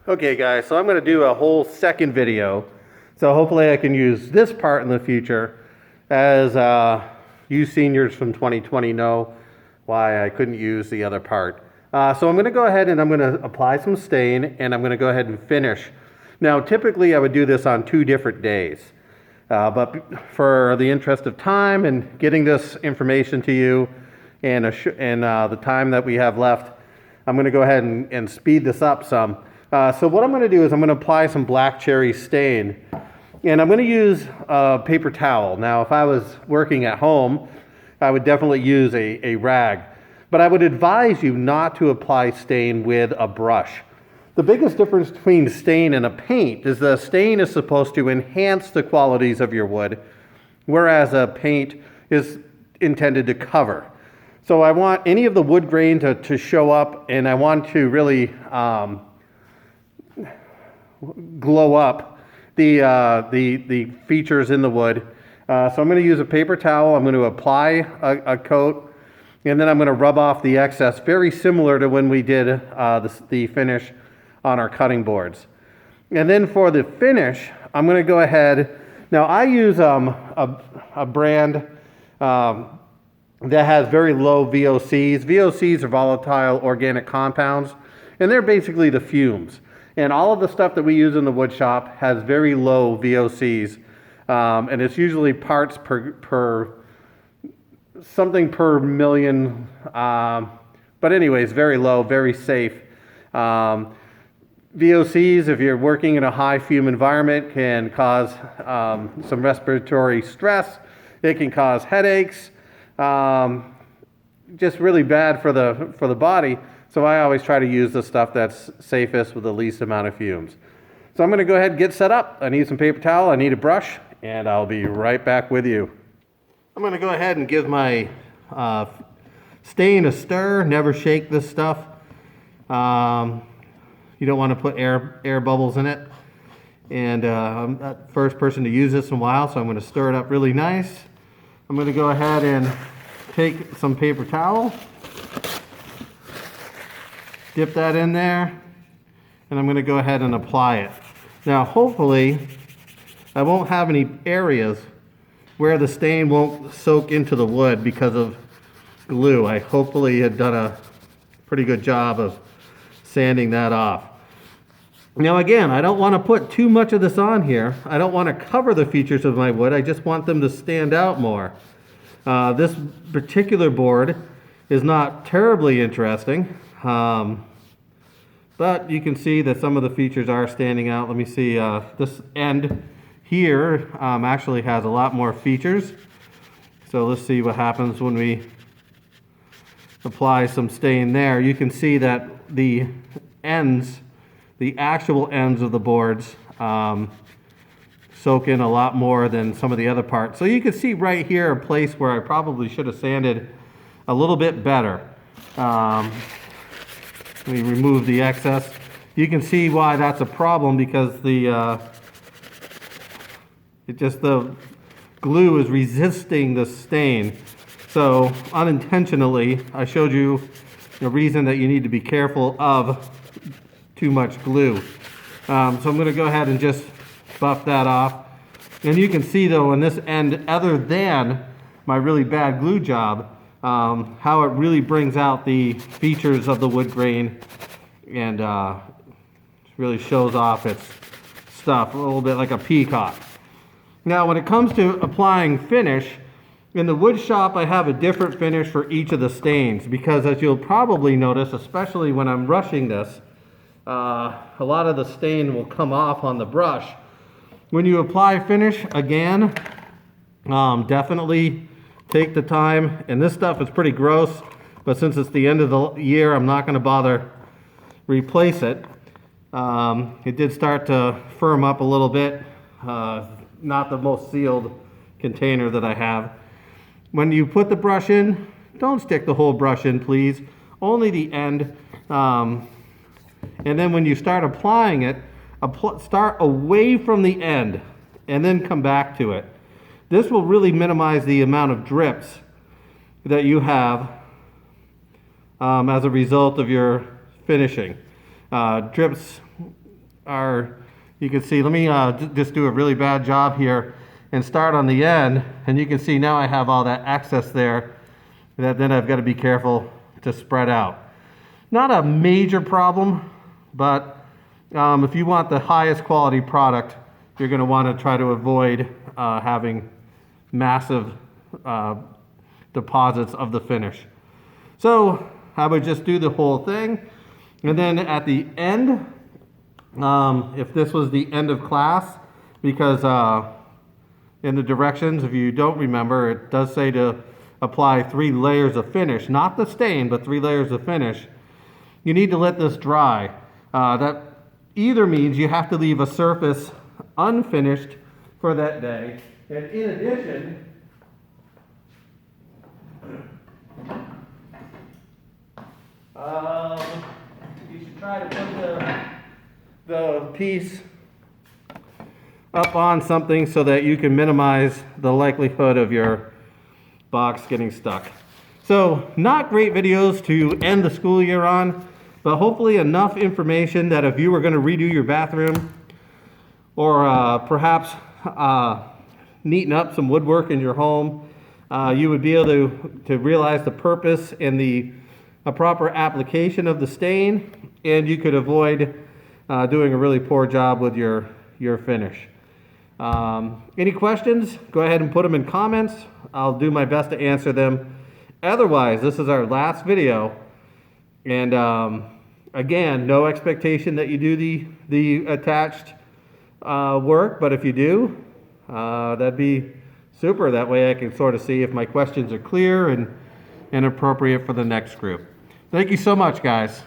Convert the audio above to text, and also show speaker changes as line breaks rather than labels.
Okay guys, so I'm going to do a whole second video. So hopefully I can use this part in the future, as you seniors from 2020 know why I couldn't use the other part. So I'm going to go ahead and I'm going to apply some stain, and I'm going to go ahead and finish. Now typically I would do this on 2 different days. But for the interest of time and getting this information to you and the time that we have left, I'm going to go ahead and speed this up some. So what I'm going to do is I'm going to apply some black cherry stain, and I'm going to use a paper towel. Now if I was working at home, I would definitely use a rag, but I would advise you not to apply stain with a brush. The biggest difference between stain and a paint is the stain is supposed to enhance the qualities of your wood, whereas a paint is intended to cover. So I want any of the wood grain to show up, and I want to really glow up the features in the wood. So I'm going to use a paper towel. I'm going to apply a coat, and then I'm going to rub off the excess, very similar to when we did the finish on our cutting boards. And then for the finish, I'm going to go ahead. Now I use a brand that has very low VOCs. VOCs are volatile organic compounds, and they're basically the fumes. And all of the stuff that we use in the wood shop has very low VOCs, and it's usually parts per something per million. But anyways, very low, very safe. VOCs, if you're working in a high fume environment, can cause some respiratory stress. It can cause headaches. Just really bad for the body. So I always try to use the stuff that's safest with the least amount of fumes. So I'm going to go ahead and get set up. I need some paper towel, I need a brush, and I'll be right back with you. I'm going to go ahead and give my stain a stir. Never shake this stuff. You don't want to put air bubbles in it. And I'm not the first person to use this in a while, so I'm going to stir it up really nice. I'm going to go ahead and take some paper towel, dip that in there, and I'm going to go ahead and apply it. Now hopefully I won't have any areas where the stain won't soak into the wood because of glue. I hopefully had done a pretty good job of sanding that off. Now again, I don't want to put too much of this on here. I don't want to cover the features of my wood. I just want them to stand out more. This particular board is not terribly interesting, but you can see that some of the features are standing out. Let me see, this end here actually has a lot more features. So let's see what happens when we apply some stain there. You can see that the ends, the actual ends of the boards soak in a lot more than some of the other parts. So you can see right here a place where I probably should have sanded a little bit better. Let me remove the excess. You can see why that's a problem, because the glue is resisting the stain. So unintentionally, I showed you a reason that you need to be careful of too much glue. So I'm going to go ahead and just buff that off. And you can see though in this end, other than my really bad glue job, how it really brings out the features of the wood grain, and really shows off its stuff a little bit like a peacock. Now when it comes to applying finish, in the wood shop I have a different finish for each of the stains, because as you'll probably notice, especially when I'm rushing this, a lot of the stain will come off on the brush. When you apply finish, again, definitely take the time. And this stuff is pretty gross, but since it's the end of the year, I'm not going to bother replace it. It did start to firm up a little bit. Not the most sealed container that I have. When you put the brush in, don't stick the whole brush in, please. Only the end. And then when you start applying it, start away from the end and then come back to it. This will really minimize the amount of drips that you have as a result of your finishing. Drips are, you can see, let me just do a really bad job here and start on the end, and you can see now I have all that excess there that then I've got to be careful to spread out. Not a major problem, but if you want the highest quality product, you're going to want to try to avoid having massive deposits of the finish. So I would just do the whole thing, and then at the end, if this was the end of class, because in the directions, if you don't remember, it does say to apply 3 layers of finish, not the stain, but 3 layers of finish. You need to let this dry. That either means you have to leave a surface unfinished for that day, and in addition, you should try to put the piece up on something so that you can minimize the likelihood of your box getting stuck. So, not great videos to end the school year on, but hopefully enough information that if you were going to redo your bathroom or perhaps neaten up some woodwork in your home, you would be able to realize the purpose and the proper application of the stain, and you could avoid doing a really poor job with your finish. Any questions? Go ahead and put them in comments. I'll do my best to answer them. Otherwise, this is our last video, and again, no expectation that you do the attached work, but if you do, that'd be super. That way I can sort of see if my questions are clear and appropriate for the next group. Thank you so much, guys.